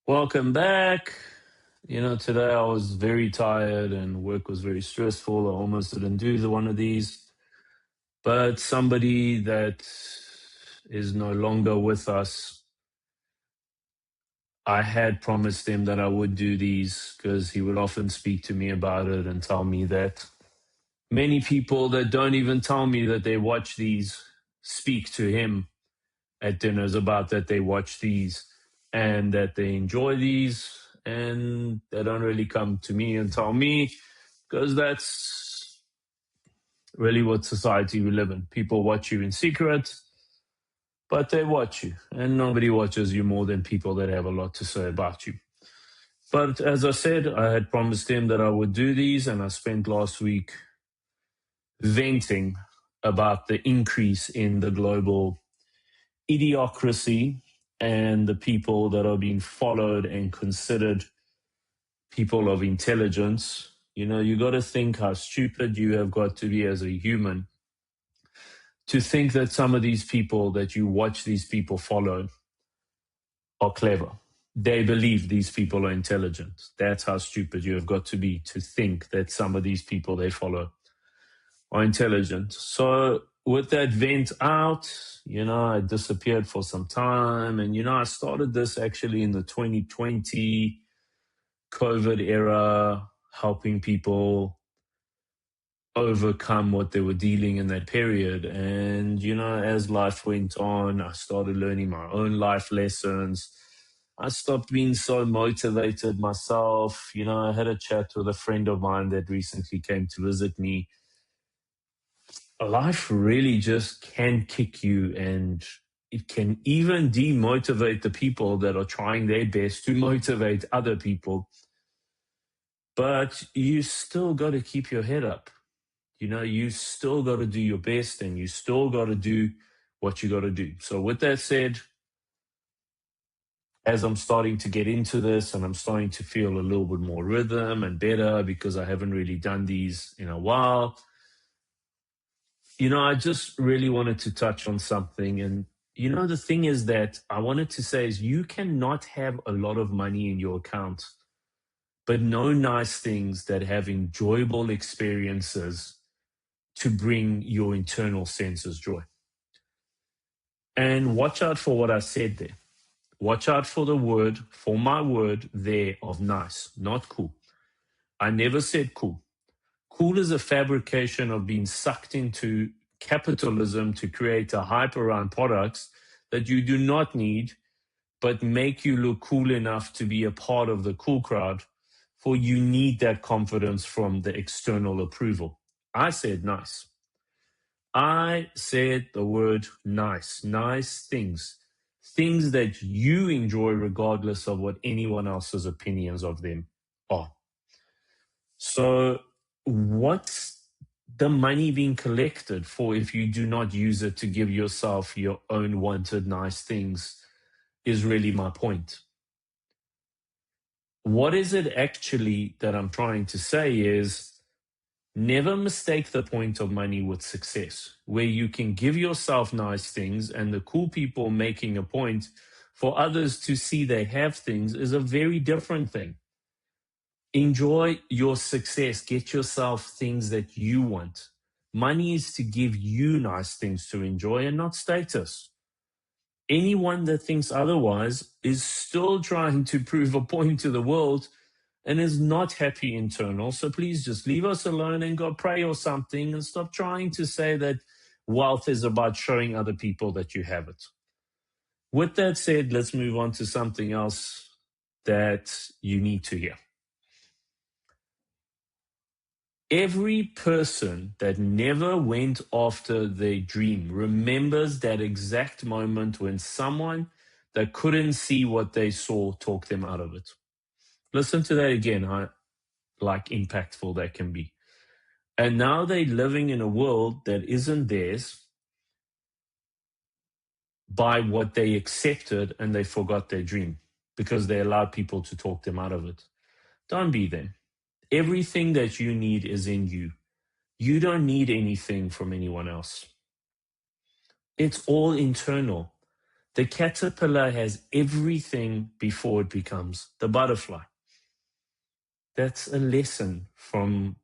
Welcome back. Today I was very tired and work was very stressful. I almost didn't do one of these. But somebody that is no longer with us, I had promised him that I would do these because he would often speak to me about it and tell me that many people that don't even tell me that they watch these speak to him at dinners about that they watch these and that they enjoy these, and they don't really come to me and tell me because that's really what society we live in. People watch you in secret, but they watch you, and nobody watches you more than people that have a lot to say about you. But as I said, I had promised him that I would do these, and I spent last week venting about the increase in the global idiocracy and the people that are being followed and considered people of intelligence. You got to think how stupid you have got to be as a human to think that some of these people that you watch these people follow are clever. They believe these people are intelligent. That's how stupid you have got to be to think that some of these people they follow are intelligent. So with that vent out, I disappeared for some time. And, I started this actually in the 2020 COVID era, helping people overcome what they were dealing in that period. And, as life went on, I started learning my own life lessons. I stopped being so motivated myself. I had a chat with a friend of mine that recently came to visit me. Life really just can kick you, and it can even demotivate the people that are trying their best to motivate other people. But you still got to keep your head up. You still got to do your best, and you still got to do what you got to do. So with that said, as I'm starting to get into this and I'm starting to feel a little bit more rhythm and better because I haven't really done these in a while, I just really wanted to touch on something. And, the thing is that I wanted to say is you cannot have a lot of money in your account, but no nice things that have enjoyable experiences to bring your internal senses joy. And watch out for what I said there. Watch out for my word there of nice, not cool. I never said cool. Cool is a fabrication of being sucked into capitalism to create a hype around products that you do not need, but make you look cool enough to be a part of the cool crowd, for you need that confidence from the external approval. I said nice. I said the word nice, nice things that you enjoy regardless of what anyone else's opinions of them are. So what's the money being collected for if you do not use it to give yourself your own wanted nice things is really my point. What is it actually that I'm trying to say is never mistake the point of money with success, where you can give yourself nice things and the cool people making a point for others to see they have things is a very different thing. Enjoy your success. Get yourself things that you want. Money is to give you nice things to enjoy and not status. Anyone that thinks otherwise is still trying to prove a point to the world and is not happy internal. So please just leave us alone and go pray or something and stop trying to say that wealth is about showing other people that you have it. With that said, let's move on to something else that you need to hear. Every person that never went after their dream remembers that exact moment when someone that couldn't see what they saw talked them out of it. Listen to that again, how impactful that can be. And now they're living in a world that isn't theirs by what they accepted, and they forgot their dream because they allowed people to talk them out of it. Don't be them. Everything that you need is in you. You don't need anything from anyone else. It's all internal. The caterpillar has everything before it becomes the butterfly. That's a lesson from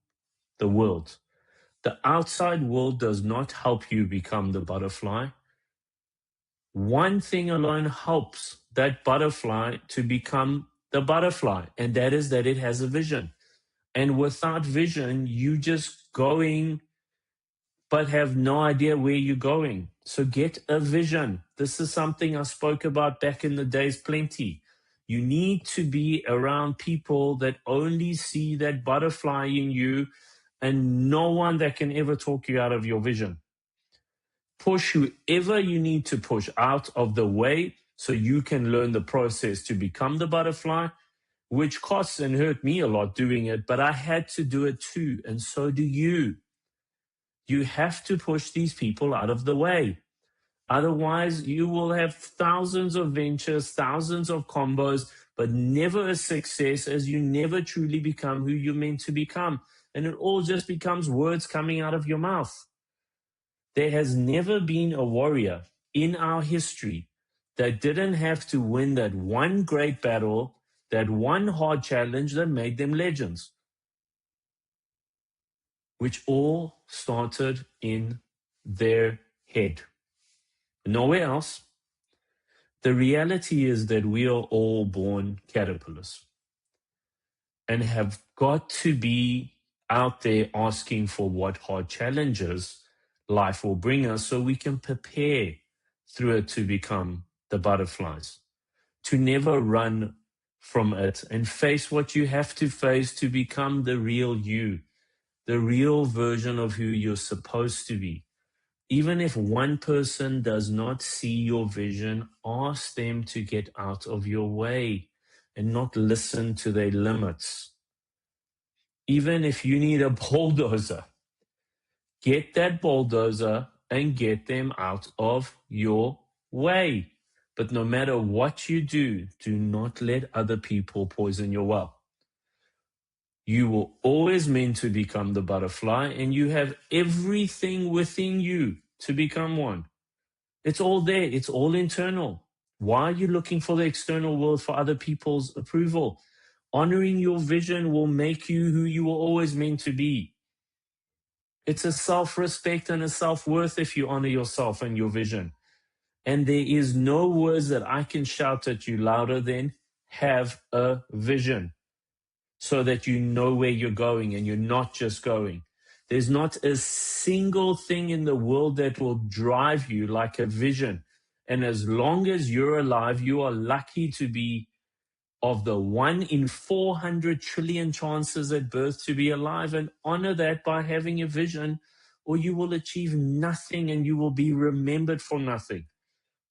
the world. The outside world does not help you become the butterfly. One thing alone helps that butterfly to become the butterfly, and that is that it has a vision. And without vision, you just going, but have no idea where you're going. So get a vision. This is something I spoke about back in the days plenty. You need to be around people that only see that butterfly in you and no one that can ever talk you out of your vision. Push whoever you need to push out of the way so you can learn the process to become the butterfly, which costs and hurt me a lot doing it, but I had to do it too, and so do you. You have to push these people out of the way. Otherwise, you will have thousands of ventures, thousands of combos, but never a success, as you never truly become who you're meant to become. And it all just becomes words coming out of your mouth. There has never been a warrior in our history that didn't have to win that one great battle, that one hard challenge that made them legends, which all started in their head. Nowhere else. The reality is that we are all born caterpillars and have got to be out there asking for what hard challenges life will bring us so we can prepare through it to become the butterflies, to never run from it and face what you have to face to become the real you, the real version of who you're supposed to be. Even if one person does not see your vision, ask them to get out of your way and not listen to their limits. Even if you need a bulldozer, get that bulldozer and get them out of your way. But no matter what you do not let other people poison your well. You were always meant to become the butterfly, and you have everything within you to become one. It's all there. It's all internal. Why are you looking for the external world for other people's approval? Honoring your vision will make you who you were always meant to be. It's a self-respect and a self-worth if you honor yourself and your vision. And there is no words that I can shout at you louder than have a vision, so that you know where you're going and you're not just going. There's not a single thing in the world that will drive you like a vision. And as long as you're alive, you are lucky to be of the 1 in 400 trillion chances at birth to be alive, and honor that by having a vision, or you will achieve nothing and you will be remembered for nothing.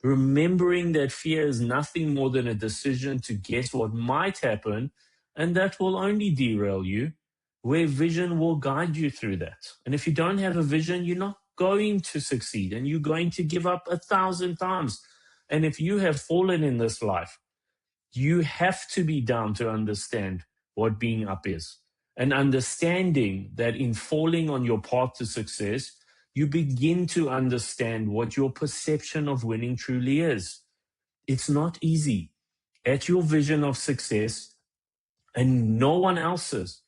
Remembering that fear is nothing more than a decision to guess what might happen, and that will only derail you, where vision will guide you through that. And if you don't have a vision, you're not going to succeed, and you're going to give up 1,000 times. And if you have fallen in this life, you have to be down to understand what being up is. And understanding that in falling on your path to success, you begin to understand what your perception of winning truly is. It's not easy. At your vision of success and no one else's.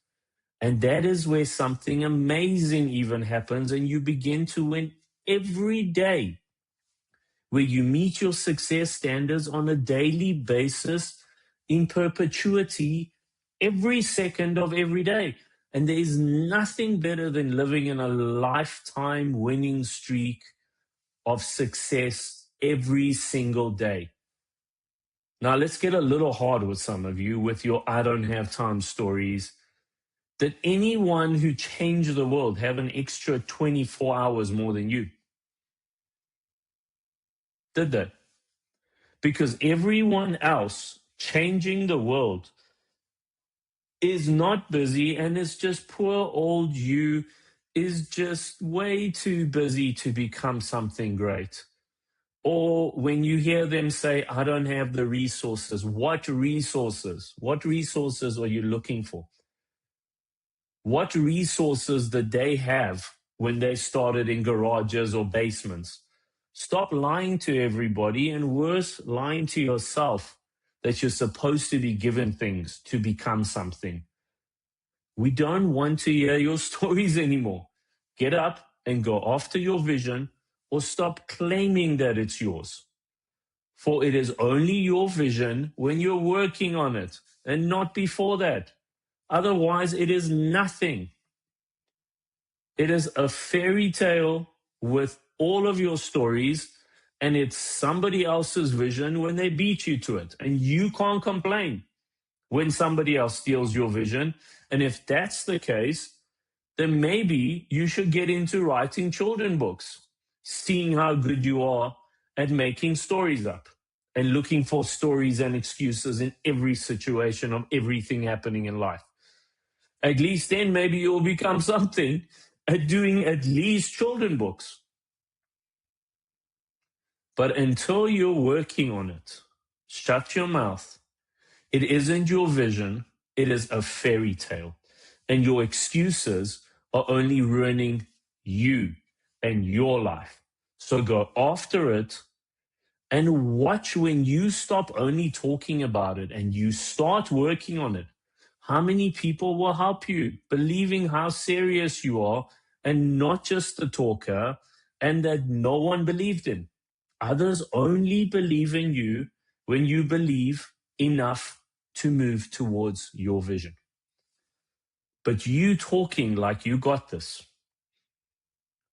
And that is where something amazing even happens, and you begin to win every day, where you meet your success standards on a daily basis in perpetuity every second of every day. And there is nothing better than living in a lifetime winning streak of success every single day. Now, let's get a little hard with some of you with your I don't have time stories. Did anyone who changed the world have an extra 24 hours more than you? Did they? Because everyone else changing the world is not busy, and it's just poor old you is just way too busy to become something great. Or when you hear them say, I don't have the resources, what resources? What resources are you looking for? What resources did they have when they started in garages or basements? Stop lying to everybody, and worse, lying to yourself that you're supposed to be given things to become something. We don't want to hear your stories anymore. Get up and go after your vision, or stop claiming that it's yours. For it is only your vision when you're working on it, and not before that. Otherwise, it is nothing. It is a fairy tale with all of your stories, and it's somebody else's vision when they beat you to it. And you can't complain when somebody else steals your vision. And if that's the case, then maybe you should get into writing children books, seeing how good you are at making stories up and looking for stories and excuses in every situation of everything happening in life. At least then maybe you'll become something at doing at least children books. But until you're working on it, shut your mouth. It isn't your vision. It is a fairy tale. And your excuses are only ruining you and your life. So go after it and watch when you stop only talking about it and you start working on it. How many people will help you, believing how serious you are and not just the talker, and that no one believed in. Others only believe in you when you believe enough to move towards your vision. But you talking like you got this,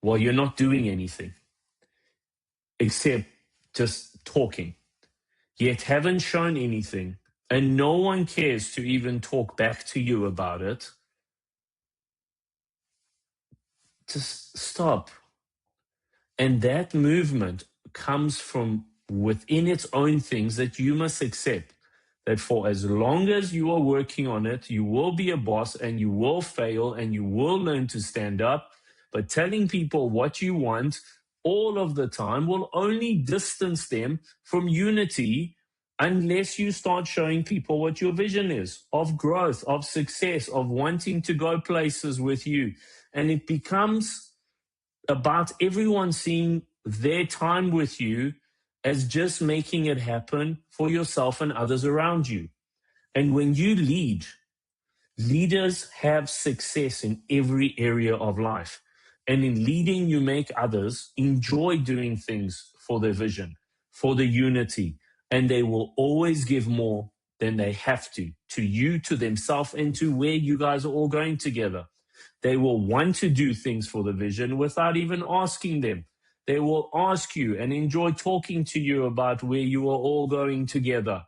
well, you're not doing anything except just talking, yet haven't shown anything, and no one cares to even talk back to you about it. Just stop. And that movement comes from within its own things that you must accept. That for as long as you are working on it, you will be a boss and you will fail and you will learn to stand up. But telling people what you want all of the time will only distance them from unity unless you start showing people what your vision is of growth, of success, of wanting to go places with you. And it becomes about everyone seeing their time with you as just making it happen for yourself and others around you. And when you lead, leaders have success in every area of life. And in leading, you make others enjoy doing things for their vision, for the unity, and they will always give more than they have to you, to themselves, and to where you guys are all going together. They will want to do things for the vision without even asking them. They will ask you and enjoy talking to you about where you are all going together.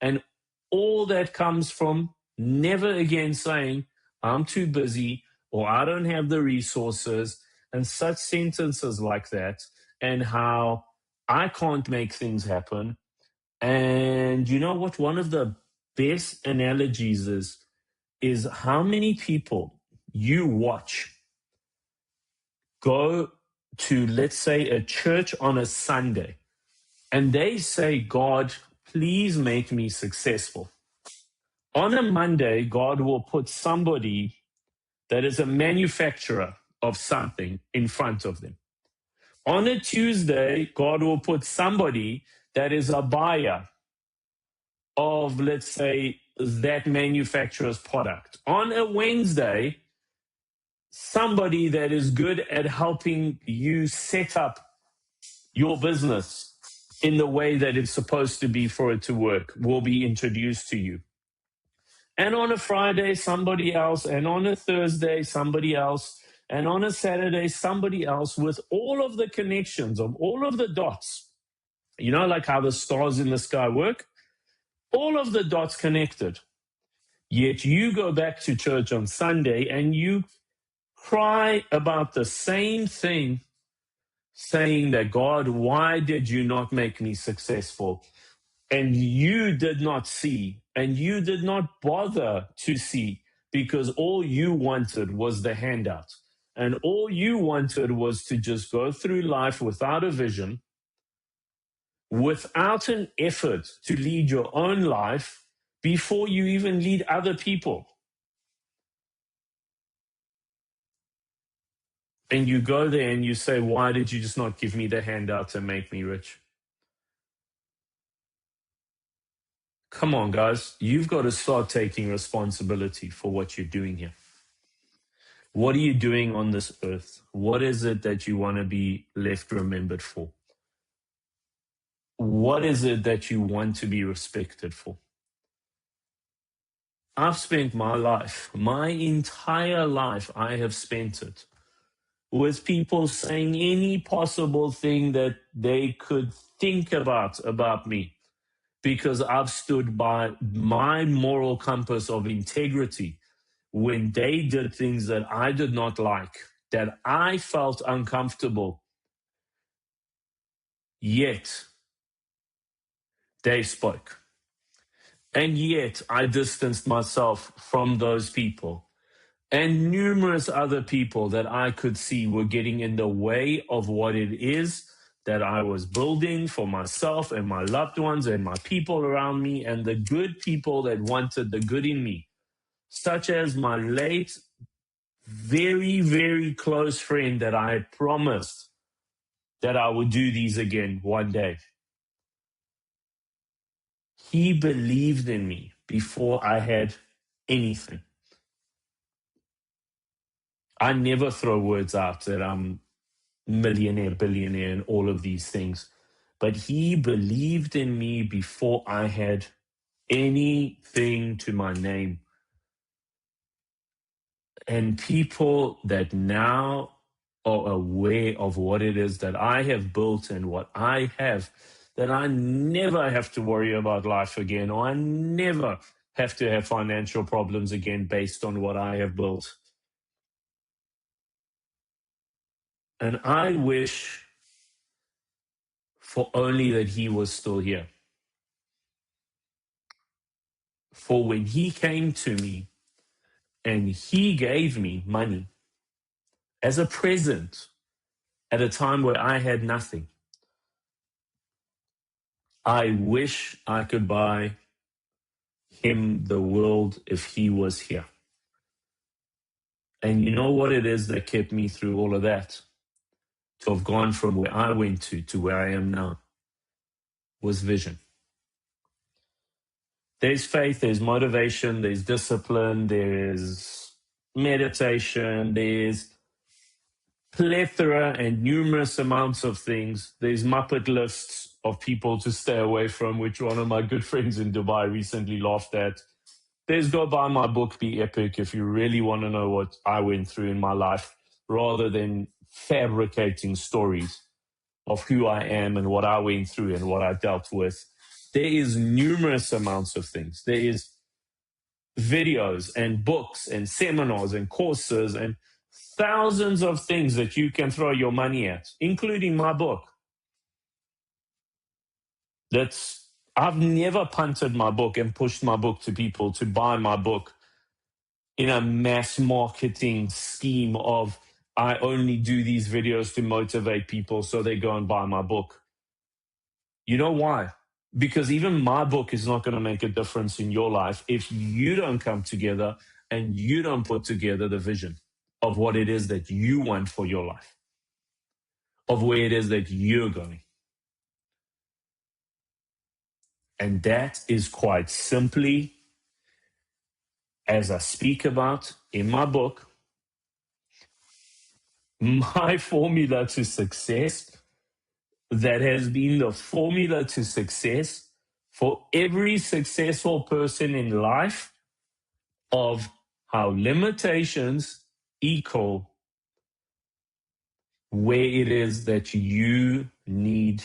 And all that comes from never again saying, I'm too busy, or I don't have the resources, and such sentences like that, and how I can't make things happen. And you know what? One of the best analogies is how many people you watch go to, let's say, a church on a Sunday, and they say, God, please make me successful. On a Monday, God will put somebody that is a manufacturer of something in front of them. On a Tuesday, God will put somebody that is a buyer of, let's say, that manufacturer's product. On a Wednesday, somebody that is good at helping you set up your business in the way that it's supposed to be for it to work will be introduced to you. And on a Friday, somebody else. And on a Thursday, somebody else. And on a Saturday, somebody else, with all of the connections of all of the dots. You know, like how the stars in the sky work? All of the dots connected. Yet you go back to church on Sunday and you cry about the same thing, saying that, God, why did you not make me successful? And you did not see, and you did not bother to see, because all you wanted was the handout. And all you wanted was to just go through life without a vision, without an effort to lead your own life before you even lead other people. And you go there and you say, why did you just not give me the handout and make me rich? Come on, guys. You've got to start taking responsibility for what you're doing here. What are you doing on this earth? What is it that you want to be left remembered for? What is it that you want to be respected for? I've spent my life, my entire life, I have spent it with people saying any possible thing that they could think about me, because I've stood by my moral compass of integrity when they did things that I did not like, that I felt uncomfortable, yet they spoke. And yet I distanced myself from those people. And numerous other people that I could see were getting in the way of what it is that I was building for myself and my loved ones and my people around me and the good people that wanted the good in me, such as my late, very, very close friend that I had promised that I would do these again one day. He believed in me before I had anything. I never throw words out that I'm millionaire, billionaire, and all of these things. But he believed in me before I had anything to my name. And people that now are aware of what it is that I have built and what I have, that I never have to worry about life again, or I never have to have financial problems again based on what I have built. And I wish for only that he was still here. For when he came to me and he gave me money as a present at a time where I had nothing, I wish I could buy him the world if he was here. And you know what it is that kept me through all of that? To have gone from where I went to where I am now was vision. There's faith, there's motivation, there's discipline, there's meditation, there's plethora and numerous amounts of things. There's Muppet lists of people to stay away from, which one of my good friends in Dubai recently laughed at. There's go buy my book, Be Epic, if you really want to know what I went through in my life, rather than fabricating stories of who I am and what I went through and what I dealt with. There is numerous amounts of things. There is videos and books and seminars and courses and thousands of things that you can throw your money at, including my book. I've never punted my book and pushed my book to people to buy my book in a mass marketing scheme of I only do these videos to motivate people so they go and buy my book. You know why? Because even my book is not going to make a difference in your life if you don't come together and you don't put together the vision of what it is that you want for your life, of where it is that you're going. And that is quite simply, as I speak about in my book, my formula to success, that has been the formula to success for every successful person in life, of how limitations equal where it is that you need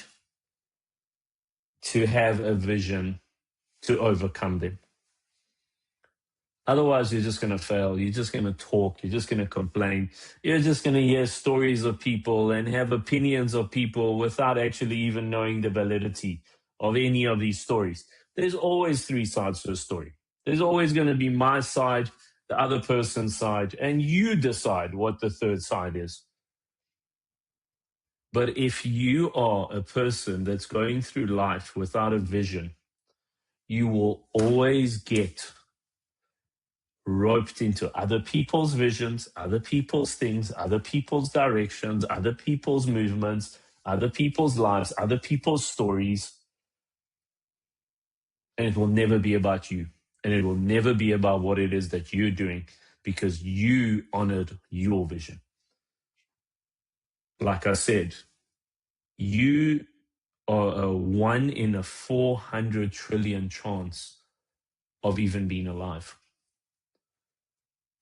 to have a vision to overcome them. Otherwise, you're just going to fail. You're just going to talk. You're just going to complain. You're just going to hear stories of people and have opinions of people without actually even knowing the validity of any of these stories. There's always three sides to a story. There's always going to be my side, the other person's side, and you decide what the third side is. But if you are a person that's going through life without a vision, you will always get roped into other people's visions, other people's things, other people's directions, other people's movements, other people's lives, other people's stories. And it will never be about you. And it will never be about what it is that you're doing, because you honored your vision. Like I said, you are a 1 in a 400 trillion chance of even being alive.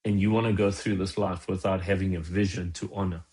And you want to go through this life without having a vision to honor.